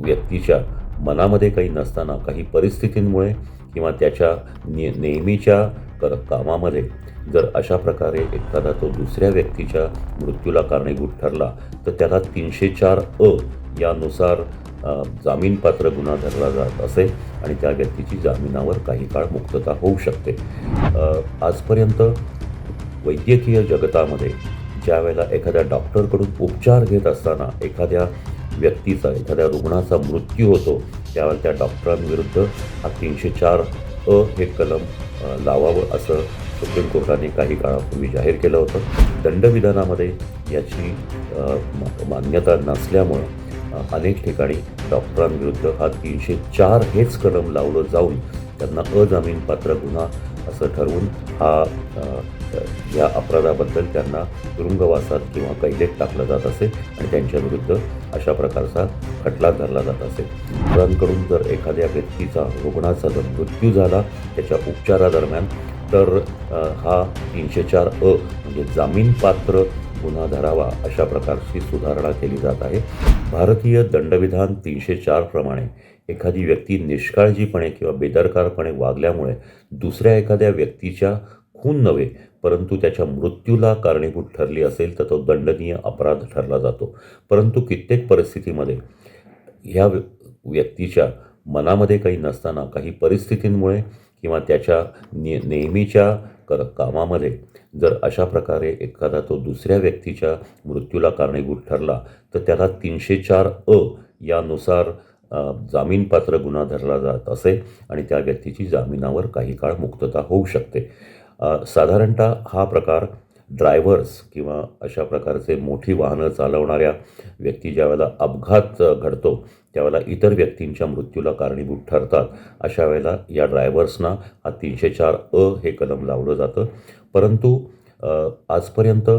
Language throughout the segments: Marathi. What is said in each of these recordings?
व्यक्तीच्या मनामध्ये काही नसताना काही परिस्थितींमुळे किंवा त्याच्या नेहमीच्या कामामध्ये जर अशा प्रकारे एखादा तो दुसऱ्या व्यक्तीच्या मृत्यूला कारणीभूत ठरला तर त्याला 304 यानुसार जामीनपात्र गुन्हा धरला जात असे आणि त्या व्यक्तीची जामिनावर काही काळ मुक्तता होऊ शकते. आजपर्यंत वैद्यकीय जगतामध्ये ज्यावेळेला एखाद्या डॉक्टरकडून उपचार घेत असताना एखाद्या व्यक्तीचा एखाद्या रुग्णाचा मृत्यू होतो त्यावेळेला त्या डॉक्टरांविरुद्ध हा 304 हे कलम लावावं असं सुप्रीम कोर्टाने काही काळापूर्वी जाहीर केलं होतं. दंडविधानामध्ये याची मान्यता नसल्यामुळं अनेक ठिकाणी डॉक्टरांविरुद्ध हा 304 हेच कलम लावलं जाऊन त्यांना अजामीनपात्र गुन्हा असं ठरवून या अपराधाबद्दल त्यांना तुरुंगवासात किंवा कैदेत टाकलं जात असे आणि त्यांच्याविरुद्ध अशा प्रकारचा खटला धरला जात असे. डॉक्टरांकडून जर एखाद्या व्यक्तीचा रुग्णाचा जर मृत्यू झाला त्याच्या उपचारादरम्यान तर हा 304 म्हणजे जामीनपात्र गुन्हा धरावा अशा प्रकारची सुधारणा केली जात आहे. भारतीय दंडविधान 304 प्रमाणे एखादी व्यक्ती निष्काळजीपणे किंवा बेदरकारपणे वागल्यामुळे दुसऱ्या एखाद्या व्यक्तीच्या खून नव्हे परंतु त्याच्या मृत्यूला कारणीभूत ठरली असेल तर तो दंडनीय अपराध ठरला जातो. परंतु कित्येक परिस्थितीमध्ये ह्या व्यक्तीच्या मनामध्ये काही नसताना काही परिस्थितींमुळे किंवा त्याच्या नेहमीच्या कामामध्ये जर अशा प्रकारे एखादा तो दुसऱ्या व्यक्तीच्या मृत्यूला कारणीभूत ठरला तर त्याला 304 यानुसार जामीनपात्र गुन्हा धरला जात असे आणि त्या व्यक्तीची जामिनावर काही काळ मुक्तता होऊ शकते. साधारणतः हा प्रकार ड्रायव्हर्स किंवा अशा प्रकारचे मोठी वाहनं चालवणाऱ्या व्यक्ती ज्यावेळेला अपघात घडतो त्यावेळेला इतर व्यक्तींच्या मृत्यूला कारणीभूत ठरतात. अशा वेळेला या ड्रायव्हर्सना हा 304 हे कलम लावलं जातं. परंतु आजपर्यंत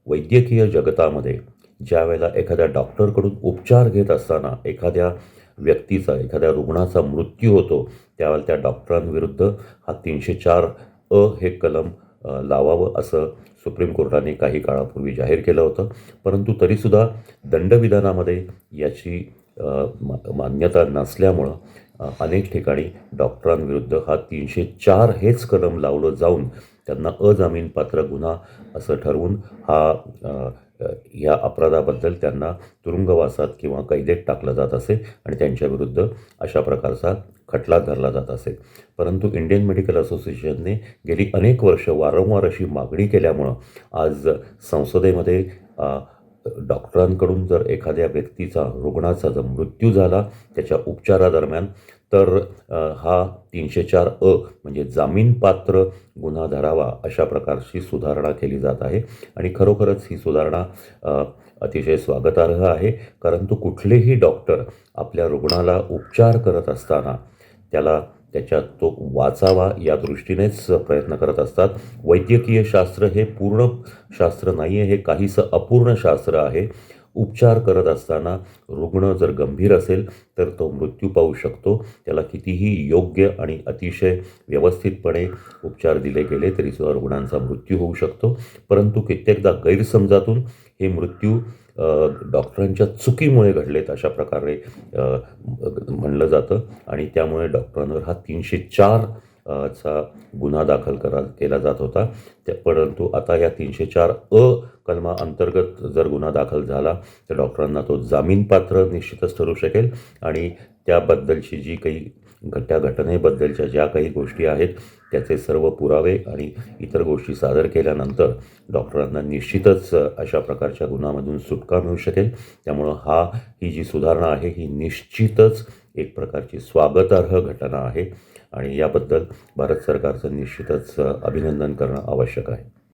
वैद्यकीय जगतामध्ये ज्यावेळेला एखाद्या डॉक्टरकडून उपचार घेत असताना एखाद्या व्यक्तीचा एखाद्या रुग्णाचा मृत्यू होतो त्यावेळेला त्या डॉक्टरांविरुद्ध हा 304 हे कलम लावावं असं सुप्रीम कोर्टाने काही काळापूर्वी जाहीर केलं होतं. परंतु तरीसुद्धा दंडविधानामध्ये याची मान्यता नसल्यामुळं अनेक ठिकाणी डॉक्टरांविरुद्ध हा 304 हेच कलम लावलं जाऊन त्यांना अजामीनपात्र गुन्हा असं ठरवून या अपराधाबद्दल त्यांना तुरुंगवासात किंवा कैदेत टाकलं जात असे आणि त्यांच्याविरुद्ध अशा प्रकारचा खटला धरला जात असे. परंतु इंडियन मेडिकल असोसिएशनने गेली अनेक वर्ष वारंवार अशी मागणी केल्यामुळं आज संसदेमध्ये डॉक्टरांकडून जर एखाद्या व्यक्तीचा रुग्णाचा जर मृत्यू झाला त्याच्या उपचारादरम्यान तर हा 304 म्हणजे जामीनपात्र गुन्हा धरावा अशा प्रकारची सुधारणा केली जात आहे आणि खरोखरच ही सुधारणा अतिशय स्वागतार्ह आहे. परंतु कुठलेही डॉक्टर आपल्या रुग्णाला उपचार करत असताना त्याच्यात तो वाचावा या दृष्टीनेच प्रयत्न करत असतात. वैद्यकीय शास्त्र हे पूर्ण शास्त्र नाही आहे, हे काहीसं अपूर्ण शास्त्र आहे. उपचार करत असताना रुग्ण जर गंभीर असेल तर तो मृत्यू पावू शकतो. त्याला कितीही योग्य आणि अतिशय व्यवस्थितपणे उपचार दिले गेले तरीसुद्धा रुग्णांचा मृत्यू होऊ शकतो. परंतु कित्येकदा गैरसमजातून हे मृत्यू डॉक्टरांच्या चुकीमुळे घडलेत अशा प्रकारे म्हणलं जातं आणि त्यामुळे डॉक्टरांवर हा 304 चा गुन्हा दाखल केला जात होता. परंतु आता या 304 कलमाअंतर्गत जर गुन्हा दाखल झाला तर डॉक्टरांना तो जामीनपात्र निश्चितच ठरू शकेल आणि त्याबद्दलची जी काही त्या घटनेबद्दलच्या ज्या काही गोष्टी आहेत त्याचे सर्व पुरावे आणि इतर गोष्टी सादर केल्यानंतर डॉक्टरांना निश्चितच अशा प्रकारच्या गुन्ह्यामधून सुटका मिळू शकेल. त्यामुळं ही जी सुधारणा आहे ही निश्चितच एक प्रकारची स्वागतार्ह घटना आहे आणि याबद्दल भारत सरकारचं निश्चितच अभिनंदन करणं आवश्यक आहे.